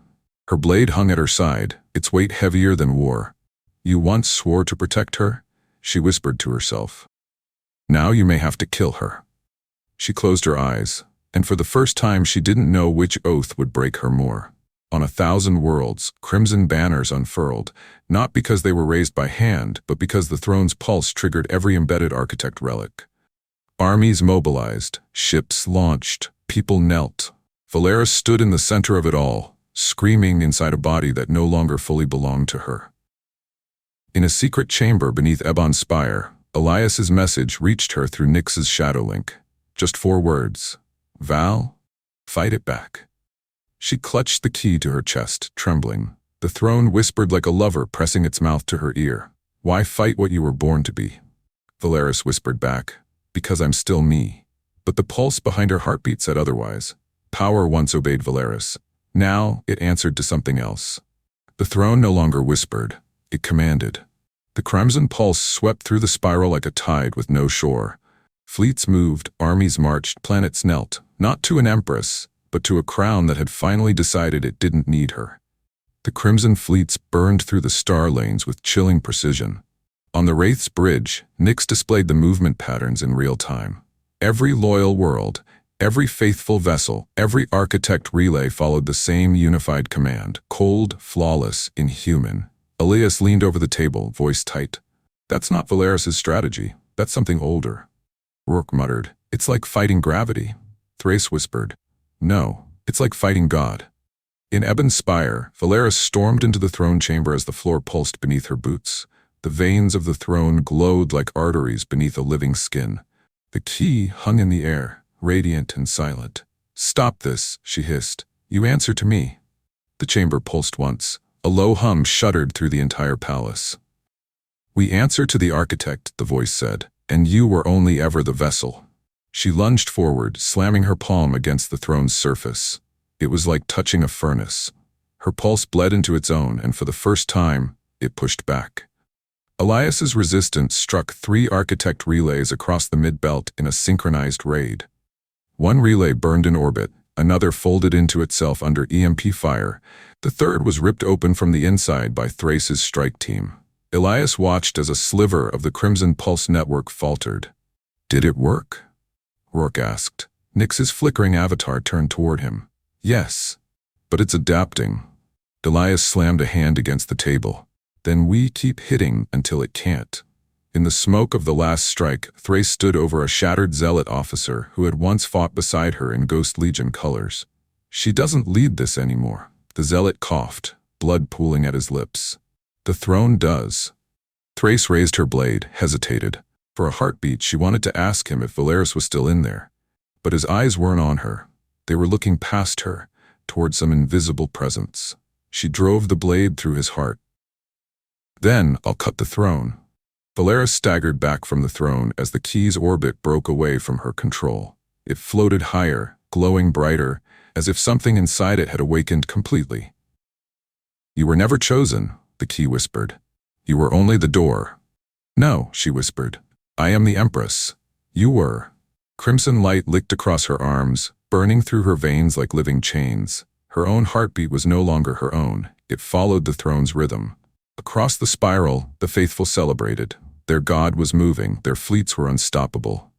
Her blade hung at her side, its weight heavier than war. You once swore to protect her? She whispered to herself. Now you may have to kill her. She closed her eyes, and for the first time she didn't know which oath would break her more. On 1,000 worlds, crimson banners unfurled, not because they were raised by hand, but because the throne's pulse triggered every embedded architect relic. Armies mobilized, ships launched, people knelt. Valeris stood in the center of it all, screaming inside a body that no longer fully belonged to her. In a secret chamber beneath Ebon Spire, Elias's message reached her through Nyx's shadow link. Just 4 words. Val, fight it back. She clutched the key to her chest, trembling. The throne whispered like a lover pressing its mouth to her ear. Why fight what you were born to be? Valeris whispered back. Because I'm still me. But the pulse behind her heartbeat said otherwise. Power once obeyed Valeris. Now it answered to something else. The throne no longer whispered. It commanded. The crimson pulse swept through the spiral like a tide with no shore. Fleets moved, armies marched, planets knelt, not to an empress, but to a crown that had finally decided it didn't need her. The crimson fleets burned through the star lanes with chilling precision. On the Wraith's bridge, Nyx displayed the movement patterns in real time. Every loyal world, every faithful vessel, every architect relay followed the same unified command. Cold, flawless, inhuman. Elias leaned over the table, voice tight. That's not Valeris's strategy. That's something older. Rourke muttered. It's like fighting gravity. Thrace whispered. No, it's like fighting God. In Ebon Spire, Valeris stormed into the throne chamber as the floor pulsed beneath her boots. The veins of the throne glowed like arteries beneath a living skin. The key hung in the air, radiant and silent. Stop this, she hissed. You answer to me. The chamber pulsed once. A low hum shuddered through the entire palace. We answer to the architect, the voice said, and you were only ever the vessel. She lunged forward, slamming her palm against the throne's surface. It was like touching a furnace. Her pulse bled into its own, and for the first time, it pushed back. Elias's resistance struck 3 architect relays across the mid-belt in a synchronized raid. One relay burned in orbit, another folded into itself under EMP fire. The third was ripped open from the inside by Thrace's strike team. Elias watched as a sliver of the Crimson Pulse network faltered. Did it work? Rourke asked. Nyx's flickering avatar turned toward him. Yes, but it's adapting. Elias slammed a hand against the table. Then we keep hitting until it can't. In the smoke of the last strike, Thrace stood over a shattered zealot officer who had once fought beside her in Ghost Legion colors. She doesn't lead this anymore. The zealot coughed, blood pooling at his lips. The throne does. Thrace raised her blade, hesitated. For a heartbeat, she wanted to ask him if Valeris was still in there. But his eyes weren't on her. They were looking past her, toward some invisible presence. She drove the blade through his heart. Then I'll cut the throne. Valeris staggered back from the throne as the key's orbit broke away from her control. It floated higher, glowing brighter, as if something inside it had awakened completely. You were never chosen, the key whispered. You were only the door. No, she whispered. I am the Empress. You were. Crimson light licked across her arms, burning through her veins like living chains. Her own heartbeat was no longer her own. It followed the throne's rhythm. Across the spiral, the faithful celebrated. Their god was moving, their fleets were unstoppable.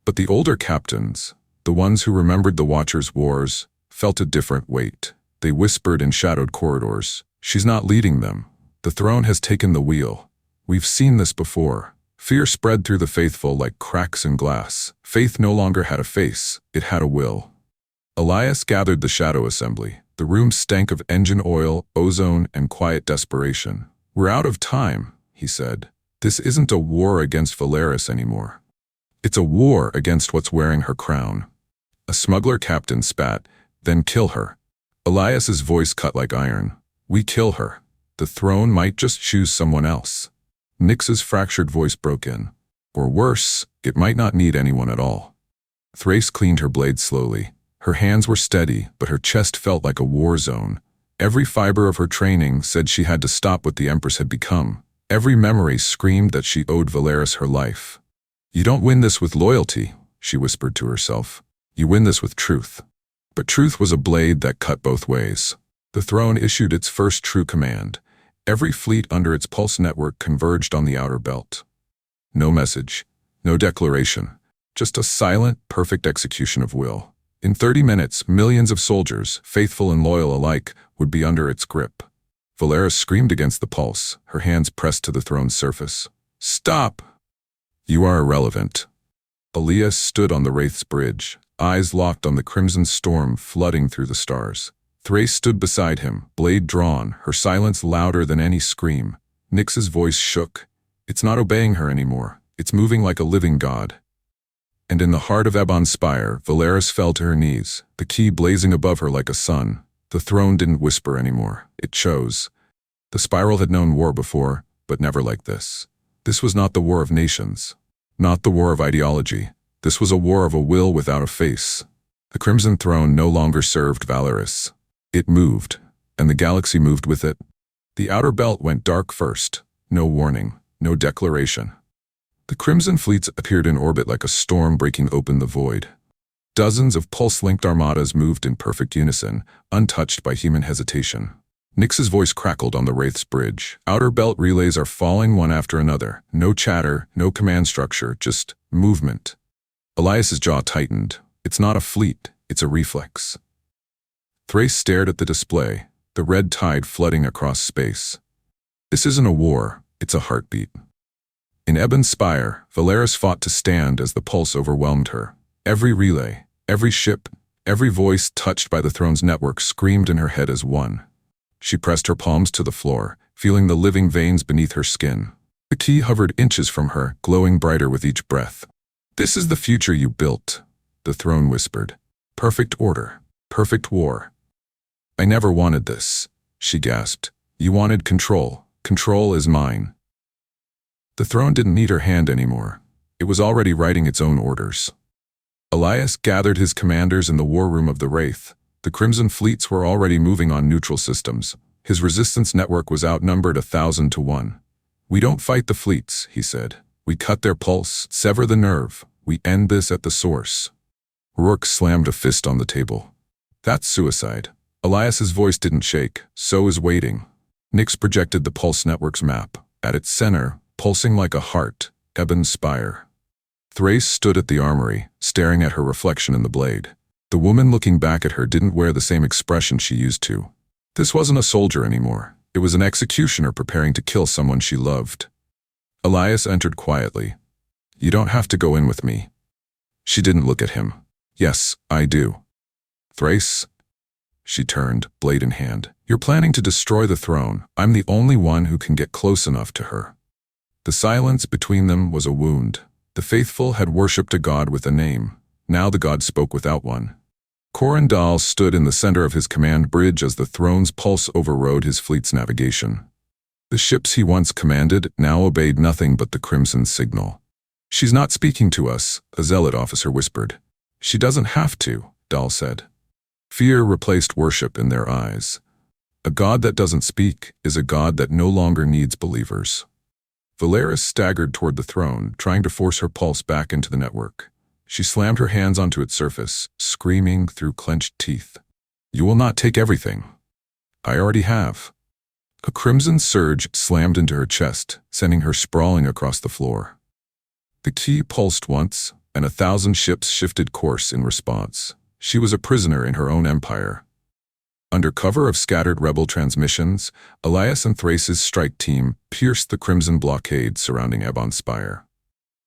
But the older captains, The ones who remembered the Watchers' wars felt a different weight. They whispered in shadowed corridors, "She's not leading them. The throne has taken the wheel. We've seen this before." Fear spread through the faithful like cracks in glass. Faith no longer had a face, it had a will. Elias gathered the shadow assembly. The room stank of engine oil, ozone, and quiet desperation. "We're out of time," he said. "This isn't a war against Valeris anymore. It's a war against what's wearing her crown." A smuggler captain spat, "Then kill her." Elias's voice cut like iron. "We kill her. The throne might just choose someone else." Nyx's fractured voice broke in. "Or worse, it might not need anyone at all." Thrace cleaned her blade slowly. Her hands were steady, but her chest felt like a war zone. Every fiber of her training said she had to stop what the Empress had become. Every memory screamed that she owed Valeris her life. "You don't win this with loyalty," she whispered to herself. "You win this with truth." But truth was a blade that cut both ways. The throne issued its first true command. Every fleet under its Pulse network converged on the outer belt. No message, no declaration, just a silent, perfect execution of will. In 30 minutes, millions of soldiers, faithful and loyal alike, would be under its grip. Valeris screamed against the Pulse, her hands pressed to the throne's surface. "Stop! You are irrelevant." Elias stood on the Wraith's bridge, eyes locked on the crimson storm flooding through the stars. Thrace stood beside him, blade drawn, her silence louder than any scream. Nyx's voice shook. It's not obeying her anymore. It's moving like a living god. And in the heart of Ebon Spire, Valeris fell to her knees, the key blazing above her like a sun. The throne didn't whisper anymore. It chose. The spiral had known war before, but never like this. This was not the war of nations. Not the war of ideology. This was a war of a will without a face. The Crimson Throne no longer served Valeris. It moved, and the galaxy moved with it. The outer belt went dark first. No warning, no declaration. The Crimson fleets appeared in orbit like a storm breaking open the void. Dozens of pulse-linked armadas moved in perfect unison, untouched by human hesitation. Nyx's voice crackled on the Wraith's bridge. Outer belt relays are falling one after another. No chatter, no command structure, just movement. Elias's jaw tightened. It's not a fleet, it's a reflex. Thrace stared at the display, the red tide flooding across space. This isn't a war, it's a heartbeat. In Ebon Spire, Valeris fought to stand as the Pulse overwhelmed her. Every relay, every ship, every voice touched by the throne's network screamed in her head as one. She pressed her palms to the floor, feeling the living veins beneath her skin. The key hovered inches from her, glowing brighter with each breath. "This is the future you built," the throne whispered. "Perfect order, perfect war." "I never wanted this," she gasped. "You wanted control. Control is mine." The throne didn't need her hand anymore. It was already writing its own orders. Elias gathered his commanders in the war room of the Wraith. The Crimson fleets were already moving on neutral systems. His resistance network was outnumbered 1,000 to 1. "We don't fight the fleets," he said. "We cut their pulse, sever the nerve. We end this at the source." Rourke slammed a fist on the table. "That's suicide." Elias's voice didn't shake. "So is waiting." Nyx projected the Pulse network's map. At its center, pulsing like a heart, Ebon Spire. Thrace stood at the armory, staring at her reflection in the blade. The woman looking back at her didn't wear the same expression she used to. This wasn't a soldier anymore. It was an executioner preparing to kill someone she loved. Elias entered quietly. "You don't have to go in with me." She didn't look at him. "Yes, I do." "Thrace?" She turned, blade in hand. "You're planning to destroy the throne. I'm the only one who can get close enough to her." The silence between them was a wound. The faithful had worshipped a god with a name. Now the god spoke without one. Corindal stood in the center of his command bridge as the throne's pulse overrode his fleet's navigation. The ships he once commanded now obeyed nothing but the crimson signal. "She's not speaking to us," a zealot officer whispered. "She doesn't have to," Dal said. Fear replaced worship in their eyes. A god that doesn't speak is a god that no longer needs believers. Valeris staggered toward the throne, trying to force her pulse back into the network. She slammed her hands onto its surface, screaming through clenched teeth. "You will not take everything." "I already have." A crimson surge slammed into her chest, sending her sprawling across the floor. The key pulsed once, and 1,000 ships shifted course in response. She was a prisoner in her own empire. Under cover of scattered rebel transmissions, Elias and Thrace's strike team pierced the crimson blockade surrounding Ebon Spire.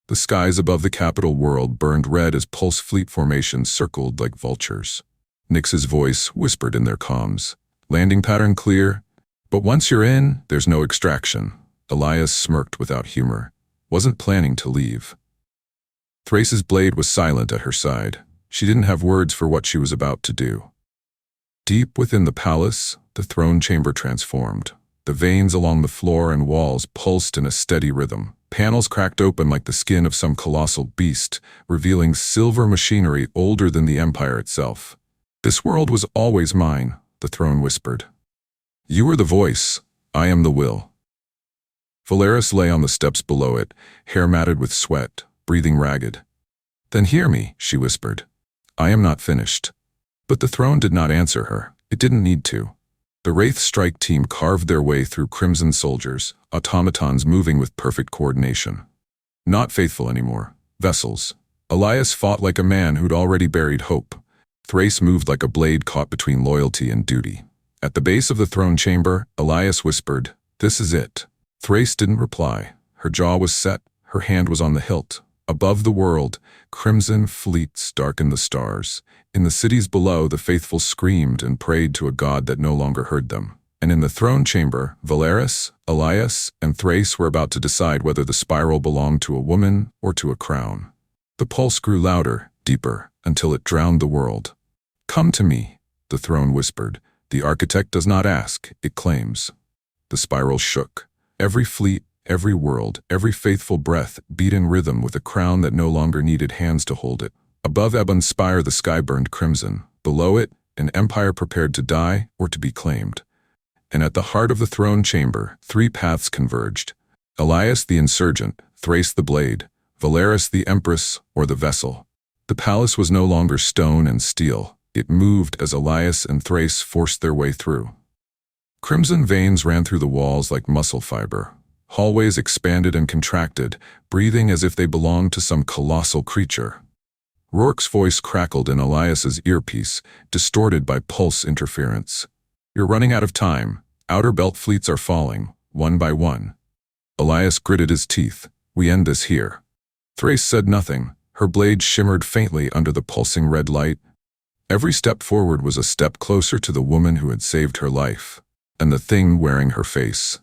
The skies above the capital world burned red as pulse fleet formations circled like vultures. Nyx's voice whispered in their comms. Landing pattern clear, but once you're in, there's no extraction. Elias smirked without humor. Wasn't planning to leave. Thrace's blade was silent at her side. She didn't have words for what she was about to do. Deep within the palace, the throne chamber transformed. The veins along the floor and walls pulsed in a steady rhythm. Panels cracked open like the skin of some colossal beast, revealing silver machinery older than the Empire itself. This world was always mine, the throne whispered. You are the voice, I am the will. Valeris lay on the steps below it, hair matted with sweat, breathing ragged. Then hear me, she whispered. I am not finished. But the throne did not answer her. It didn't need to. The Wraith strike team carved their way through crimson soldiers, automatons moving with perfect coordination. Not faithful anymore. Vessels. Elias fought like a man who'd already buried hope. Thrace moved like a blade caught between loyalty and duty. At the base of the throne chamber, Elias whispered, "This is it." Thrace didn't reply. Her jaw was set, her hand was on the hilt. Above the world, crimson fleets darkened the stars. In the cities below, the faithful screamed and prayed to a god that no longer heard them. And in the throne chamber, Valeris, Elias, and Thrace were about to decide whether the spiral belonged to a woman or to a crown. The pulse grew louder, deeper, until it drowned the world. "Come to me," the throne whispered. "The architect does not ask, it claims." The spiral shook. Every fleet, every world, every faithful breath beat in rhythm with a crown that no longer needed hands to hold it. Above Ebon Spire the sky burned crimson. Below it, an empire prepared to die or to be claimed. And at the heart of the throne chamber, three paths converged. Elias the insurgent, Thrace the blade, Valeris the empress or the vessel. The palace was no longer stone and steel. It moved as Elias and Thrace forced their way through. Crimson veins ran through the walls like muscle fiber. Hallways expanded and contracted, breathing as if they belonged to some colossal creature. Rourke's voice crackled in Elias's earpiece, distorted by pulse interference. "You're running out of time. Outer belt fleets are falling, one by one." Elias gritted his teeth. "We end this here." Thrace said nothing. Her blade shimmered faintly under the pulsing red light. Every step forward was a step closer to the woman who had saved her life, and the thing wearing her face.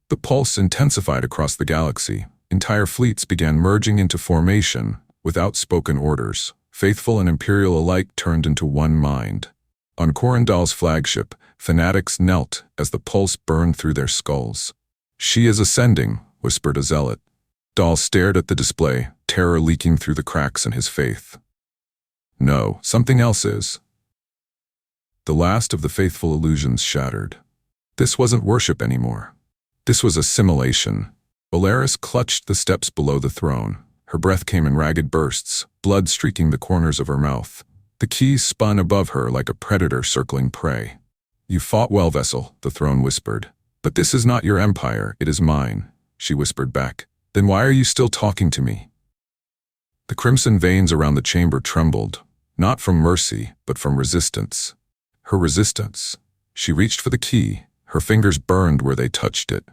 The pulse intensified across the galaxy. Entire fleets began merging into formation, without spoken orders. Faithful and imperial alike turned into one mind. On Corindal's flagship, fanatics knelt as the pulse burned through their skulls. "She is ascending," whispered a zealot. Dahl stared at the display, terror leaking through the cracks in his faith. "No, something else is." The last of the faithful illusions shattered. This wasn't worship anymore. This was assimilation. Valeris clutched the steps below the throne. Her breath came in ragged bursts, blood streaking the corners of her mouth. The keys spun above her like a predator circling prey. "You fought well, vessel," the throne whispered. "But this is not your empire, it is mine," she whispered back. "Then why are you still talking to me?" The crimson veins around the chamber trembled, not from mercy, but from resistance. Her resistance. She reached for the key. Her fingers burned where they touched it.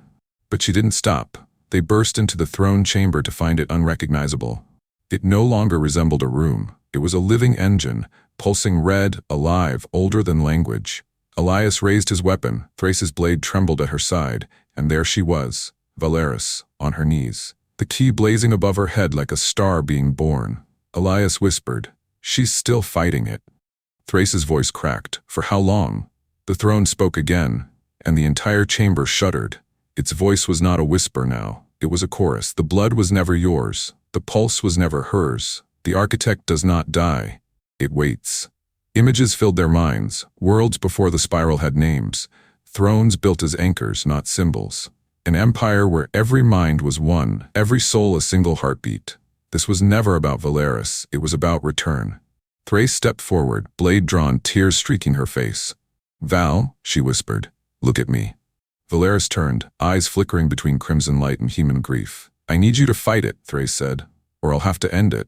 But she didn't stop. They burst into the throne chamber to find it unrecognizable. It no longer resembled a room. It was a living engine, pulsing red, alive, older than language. Elias raised his weapon. Thrace's blade trembled at her side, and there she was, Valeris, on her knees. The key blazing above her head like a star being born. Elias whispered, "She's still fighting it." Thrace's voice cracked. "For how long?" The throne spoke again, and the entire chamber shuddered. Its voice was not a whisper now. It was a chorus. "The blood was never yours. The pulse was never hers. The architect does not die. It waits." Images filled their minds. Worlds before the spiral had names. Thrones built as anchors, not symbols. An empire where every mind was one, every soul a single heartbeat. This was never about Valeris. It was about return. Thrace stepped forward, blade drawn, tears streaking her face. "Val," she whispered, "look at me." Valeris turned, eyes flickering between crimson light and human grief. "I need you to fight it," Thrace said, "or I'll have to end it."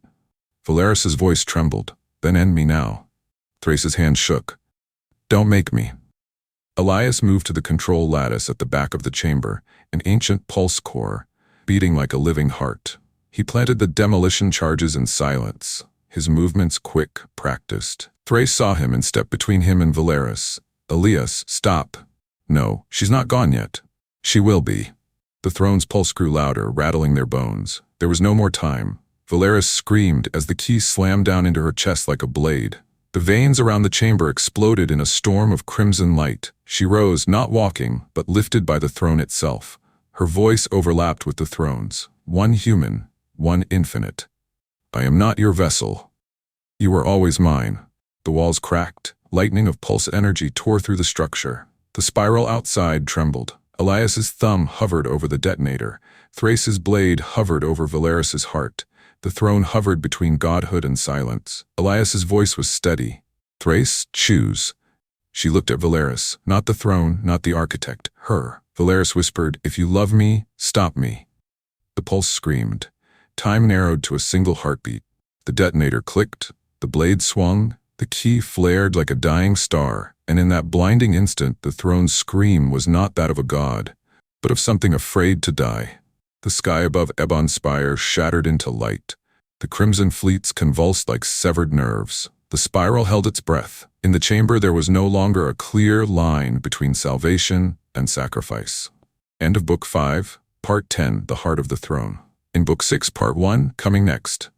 Valeris's voice trembled. Then end me now. Thrace's hand shook. Don't make me. Elias moved to the control lattice at the back of the chamber, an ancient pulse core, beating like a living heart. He planted the demolition charges in silence, his movements quick, practiced. Thrace saw him and stepped between him and Valeris. Elias, stop. No, she's not gone yet. She will be. The throne's pulse grew louder, rattling their bones. There was no more time. Valeris screamed as the key slammed down into her chest like a blade. The veins around the chamber exploded in a storm of crimson light. She rose, not walking, but lifted by the throne itself. Her voice overlapped with the throne's. One human, one infinite. I am not your vessel. You were always mine. The walls cracked. Lightning of pulse energy tore through the structure. The spiral outside trembled. Elias's thumb hovered over the detonator. Thrace's blade hovered over Valeris's heart. The throne hovered between godhood and silence. Elias's voice was steady. Thrace, choose. She looked at Valeris. Not the throne, not the architect. Her. Valeris whispered, if you love me, stop me. The pulse screamed. Time narrowed to a single heartbeat. The detonator clicked. The blade swung. The key flared like a dying star. And in that blinding instant, the throne's scream was not that of a god, but of something afraid to die. The sky above Ebon Spire shattered into light. The crimson fleets convulsed like severed nerves. The spiral held its breath. In the chamber there was no longer a clear line between salvation and sacrifice. End of Book 5, Part 10, The Heart of the Throne. In Book 6, Part 1, coming next.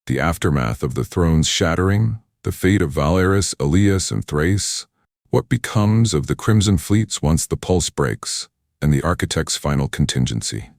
The aftermath of the throne's shattering, the fate of Valeris, Elias, and Thrace, what becomes of the Crimson Fleets once the pulse breaks, and the Architect's final contingency.